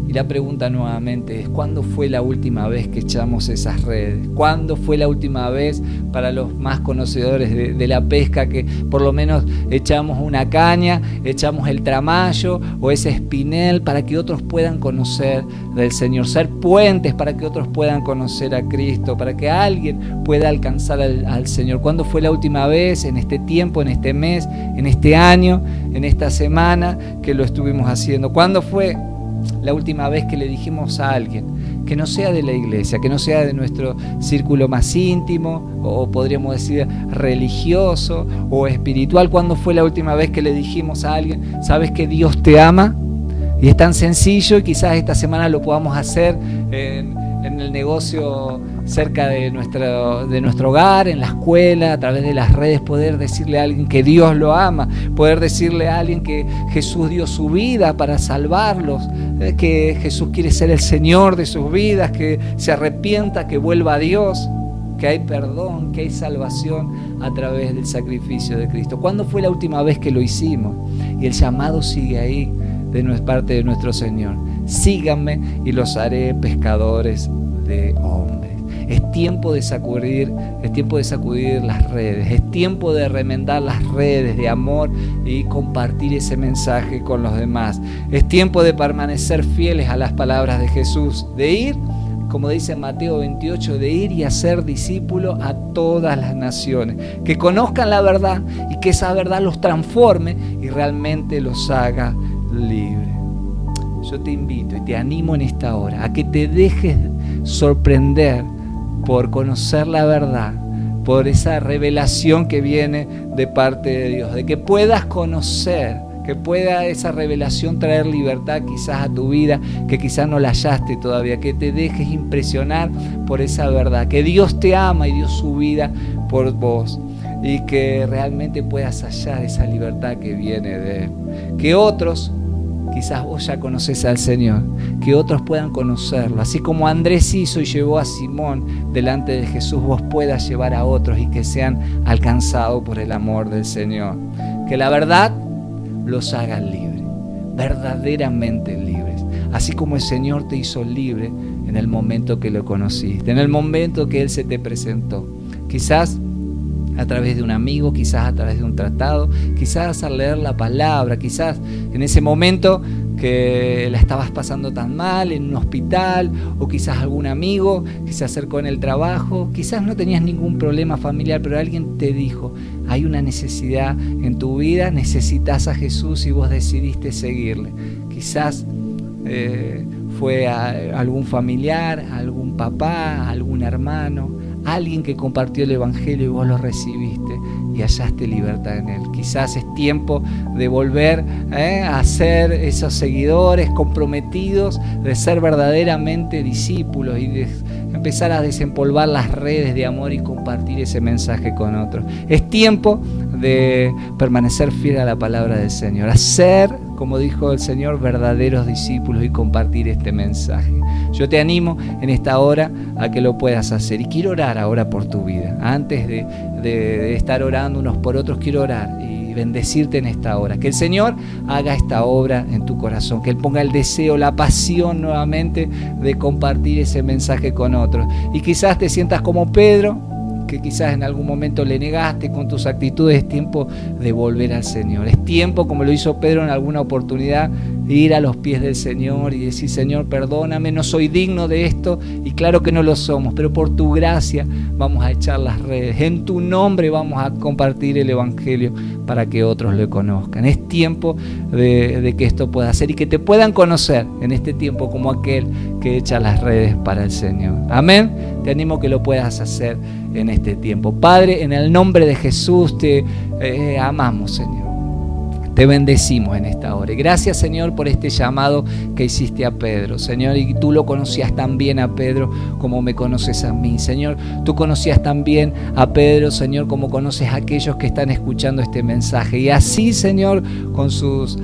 Y la pregunta nuevamente es: ¿cuándo fue la última vez que echamos esas redes? ¿Cuándo fue la última vez, para los más conocedores de la pesca, que por lo menos echamos una caña, echamos el tramayo o ese espinel para que otros puedan conocer del Señor? Ser puentes para que otros puedan conocer a Cristo, para que alguien pueda alcanzar al Señor. ¿Cuándo fue la última vez, en este tiempo, en este mes, en este año, en esta semana, que lo estuvimos haciendo? ¿Cuándo fue la última vez que le dijimos a alguien, que no sea de la iglesia, que no sea de nuestro círculo más íntimo, o podríamos decir religioso o espiritual? ¿Cuándo fue la última vez que le dijimos a alguien: sabes que Dios te ama? Y es tan sencillo, y quizás esta semana lo podamos hacer en el negocio cerca de nuestro hogar, en la escuela, a través de las redes, poder decirle a alguien que Dios lo ama, poder decirle a alguien que Jesús dio su vida para salvarlos, que Jesús quiere ser el Señor de sus vidas, que se arrepienta, que vuelva a Dios, que hay perdón, que hay salvación a través del sacrificio de Cristo. ¿Cuándo fue la última vez que lo hicimos? Y el llamado sigue ahí, de parte de nuestro Señor: síganme y los haré pescadores de hombres. Es tiempo de sacudir las redes, es tiempo de remendar las redes de amor y compartir ese mensaje con los demás. Es tiempo de permanecer fieles a las palabras de Jesús, de ir, como dice Mateo 28, de ir y hacer discípulos a todas las naciones, que conozcan la verdad y que esa verdad los transforme y realmente los haga libres. Yo te invito y te animo en esta hora a que te dejes sorprender por conocer la verdad, por esa revelación que viene de parte de Dios, de que puedas conocer, que pueda esa revelación traer libertad quizás a tu vida, que quizás no la hallaste todavía, que te dejes impresionar por esa verdad, que Dios te ama y dio su vida por vos, y que realmente puedas hallar esa libertad que viene de Él. Que otros quizás vos ya conocés al Señor, que otros puedan conocerlo. Así como Andrés hizo y llevó a Simón delante de Jesús, vos puedas llevar a otros y que sean alcanzados por el amor del Señor. Que la verdad los haga libres, verdaderamente libres. Así como el Señor te hizo libre en el momento que lo conociste, en el momento que Él se te presentó. Quizás a través de un amigo, quizás a través de un tratado, quizás al leer la palabra, quizás en ese momento que la estabas pasando tan mal en un hospital, o quizás algún amigo que se acercó en el trabajo, quizás no tenías ningún problema familiar, pero alguien te dijo, hay una necesidad en tu vida, necesitas a Jesús y vos decidiste seguirle. Quizás fue a algún familiar, a algún papá, a algún hermano, alguien que compartió el Evangelio y vos lo recibiste y hallaste libertad en él. Quizás es tiempo de volver a ser esos seguidores comprometidos, de ser verdaderamente discípulos y de empezar a desempolvar las redes de amor y compartir ese mensaje con otros. Es tiempo de permanecer fiel a la palabra del Señor, a ser, como dijo el Señor, verdaderos discípulos y compartir este mensaje. Yo te animo en esta hora a que lo puedas hacer y quiero orar ahora por tu vida. Antes de estar orando unos por otros, quiero orar y bendecirte en esta hora. Que el Señor haga esta obra en tu corazón, que Él ponga el deseo, la pasión nuevamente de compartir ese mensaje con otros. Y quizás te sientas como Pedro, que quizás en algún momento le negaste con tus actitudes. Es tiempo de volver al Señor. Es tiempo, como lo hizo Pedro en alguna oportunidad, de ir a los pies del Señor y decir, Señor, perdóname, no soy digno de esto, y claro que no lo somos, pero por tu gracia vamos a echar las redes. En tu nombre vamos a compartir el Evangelio para que otros lo conozcan. Es tiempo de que esto pueda ser y que te puedan conocer en este tiempo como aquel que echa las redes para el Señor. Amén. Te animo que lo puedas hacer en este tiempo. Padre, en el nombre de Jesús te amamos, Señor. Te bendecimos en esta hora. Y gracias, Señor, por este llamado que hiciste a Pedro, Señor. Y tú lo conocías tan bien a Pedro como me conoces a mí, Señor. Tú conocías tan bien a Pedro, Señor, como conoces a aquellos que están escuchando este mensaje. Y así, Señor, con sus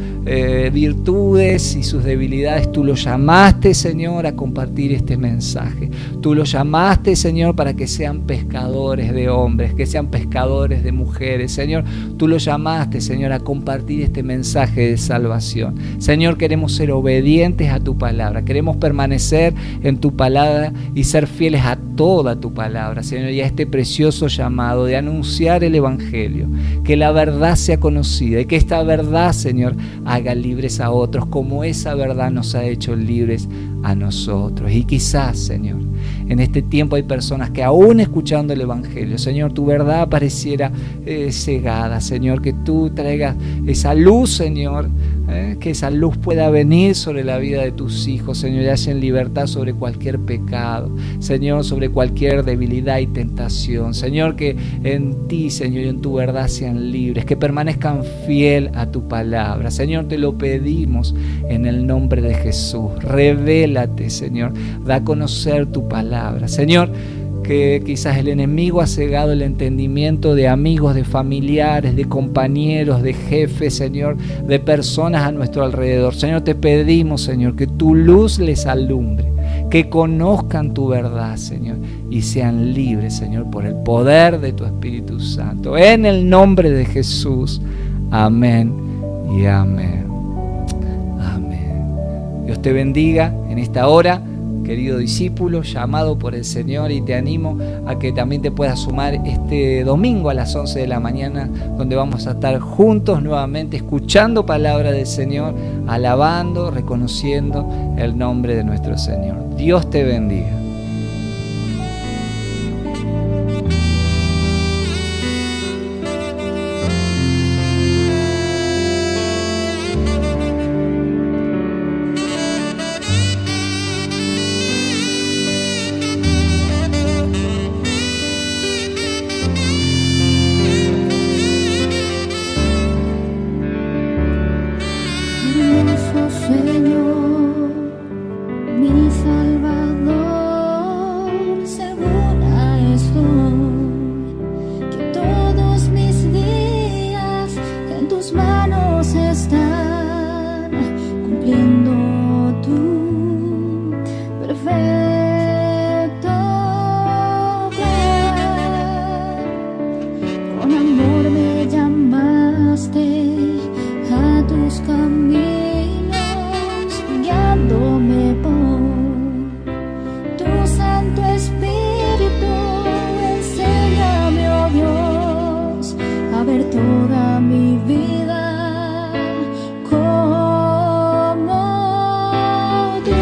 virtudes y sus debilidades, tú lo llamaste, Señor, a compartir este mensaje. Tú lo llamaste, Señor, para que sean pescadores de hombres, que sean pescadores de mujeres, Señor. Tú lo llamaste, Señor, a compartir este mensaje de salvación. Señor, queremos ser obedientes a tu palabra, queremos permanecer en tu palabra y ser fieles a toda tu palabra, Señor, y a este precioso llamado de anunciar el Evangelio, que la verdad sea conocida y que esta verdad, Señor, haga libres a otros como esa verdad nos ha hecho libres a nosotros. Y quizás, Señor, en este tiempo hay personas que aún escuchando el Evangelio, Señor, tu verdad pareciera cegada, Señor, que tú traigas esa luz, Señor, que esa luz pueda venir sobre la vida de tus hijos, Señor, y hacen libertad sobre cualquier pecado, Señor, sobre cualquier debilidad y tentación, Señor, que en ti, Señor, y en tu verdad sean libres, que permanezcan fiel a tu palabra, Señor, te lo pedimos en el nombre de Jesús. Revélate, Señor, da a conocer tu palabra, Señor, que quizás el enemigo ha cegado el entendimiento de amigos, de familiares, de compañeros, de jefes, Señor, de personas a nuestro alrededor. Señor, te pedimos, Señor, que tu luz les alumbre, que conozcan tu verdad, Señor, y sean libres, Señor, por el poder de tu Espíritu Santo. En el nombre de Jesús. Amén y amén. Amén. Dios te bendiga en esta hora, querido discípulo, llamado por el Señor, y te animo a que también te puedas sumar este domingo a las 11 de la mañana, donde vamos a estar juntos nuevamente escuchando palabra del Señor, alabando, reconociendo el nombre de nuestro Señor. Dios te bendiga. Señor, mi Salvador, segura estoy que todos mis días en tus manos están. tus caminos, guiándome por tu Santo Espíritu. Enséñame, oh Dios, a ver toda mi vida como tú.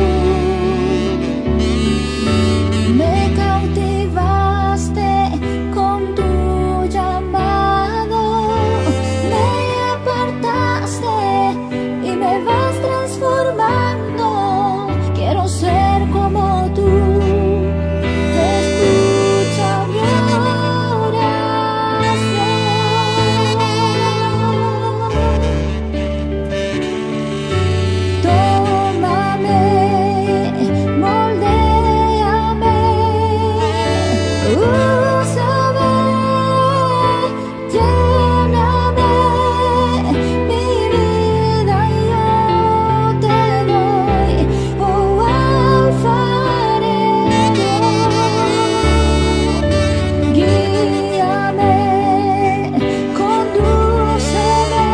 Me cautivaste con tu llamado, me apartaste y me vas transformando. Quiero ser como tú. Escucha mi oración. Tómame, moldéame, úsame, lléname mi vida y yo te doy, oh alfarero. Guíame, condúceme,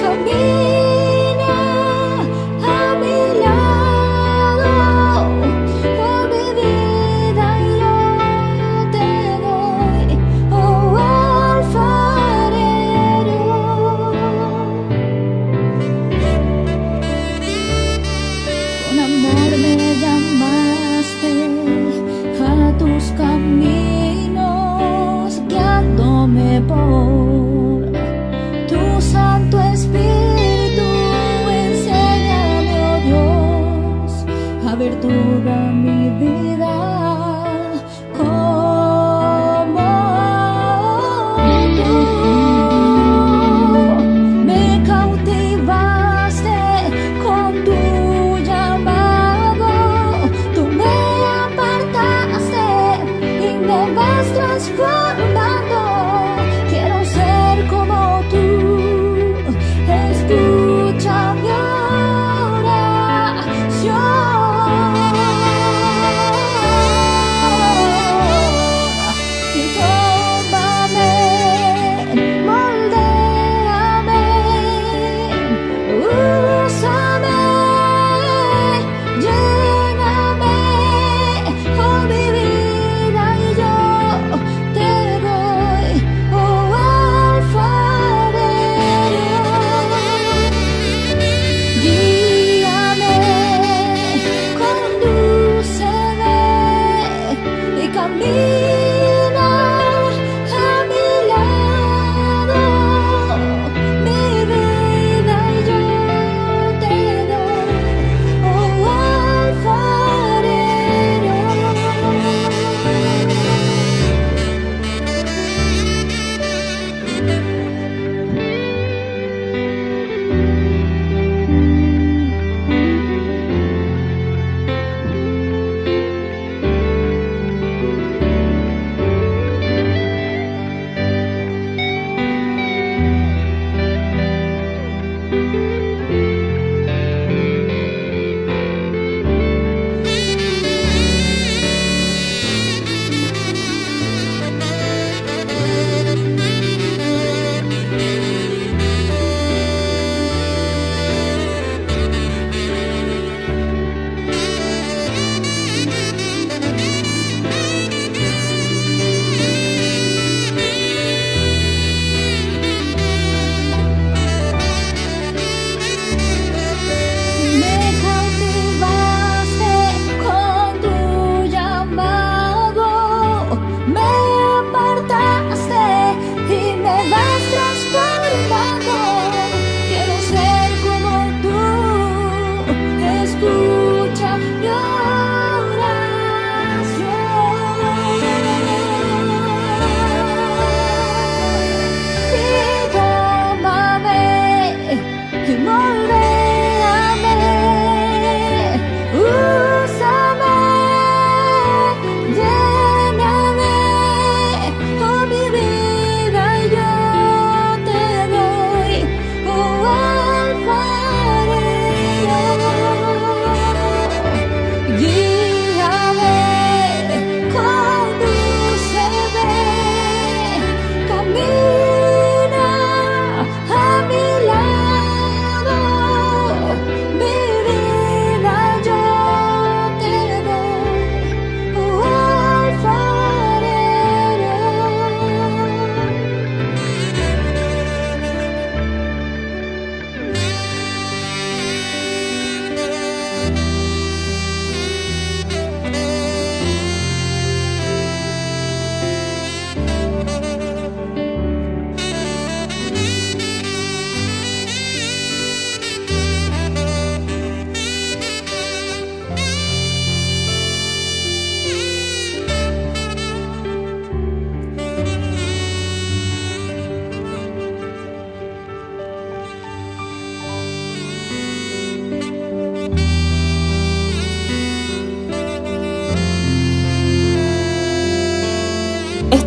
camina a mi lado, oh mi vida y yo te doy, oh alfarero. Con amor me llamaste a tus caminos, guiándome por tu Santo Espíritu. Enséñame, oh Dios, a ver toda mi vida como tú. Me cautivaste con tu llamado, tú me apartaste y me vas transformando. Quiero ser como tú. Escucha mi oración.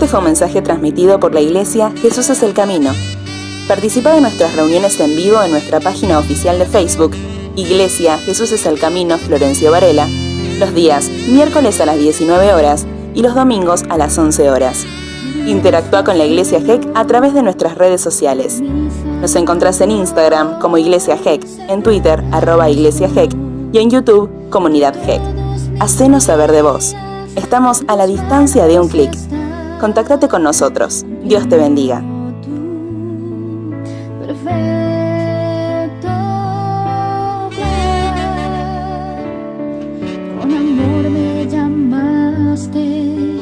fue un mensaje transmitido por la Iglesia Jesús es el Camino. Participa de nuestras reuniones en vivo en nuestra página oficial de Facebook, Iglesia Jesús es el Camino Florencio Varela, los días miércoles a las 19 horas y los domingos a las 11 horas. Interactúa con la Iglesia GEC a través de nuestras redes sociales. Nos encontrás en Instagram como Iglesia GEC, en Twitter @Iglesia GEC y en YouTube Comunidad GEC. Hacenos saber de vos. Estamos a la distancia de un clic. Contáctate con nosotros. Dios te bendiga. Perfecto plan. Con amor me llamaste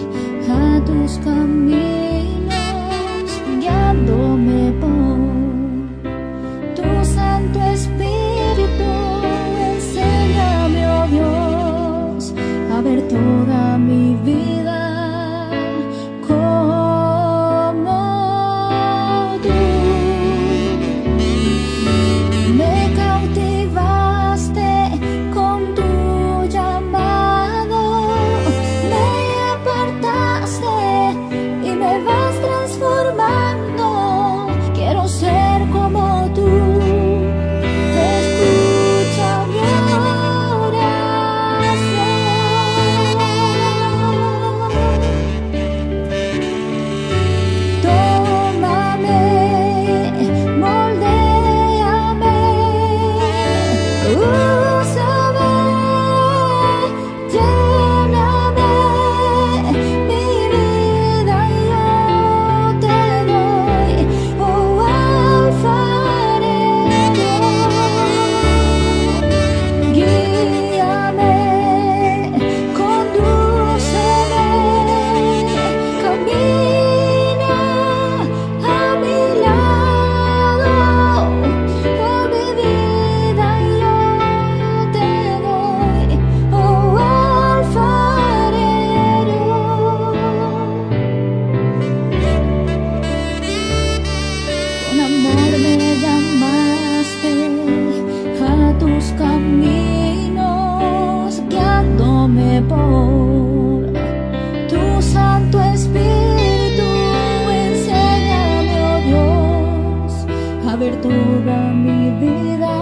a tus caminos, guiándome por tu Santo Espíritu. Enséñame, oh Dios, a ver toda mi vida como tú. Me cautivaste con tu llamado, me apartaste y me vas transformando. Quiero ser como tú. Escucha mi oración. Tómame, moldéame, úsame, lléname, mi vida yo te doy, oh alfarero. Guíame, condúceme, camina a mi lado, oh mi vida yo te doy, oh alfarero. Con amor me llamaste a tus caminos, guiándome por tu Santo Espíritu. Enséñame, oh Dios, a ver toda mi vida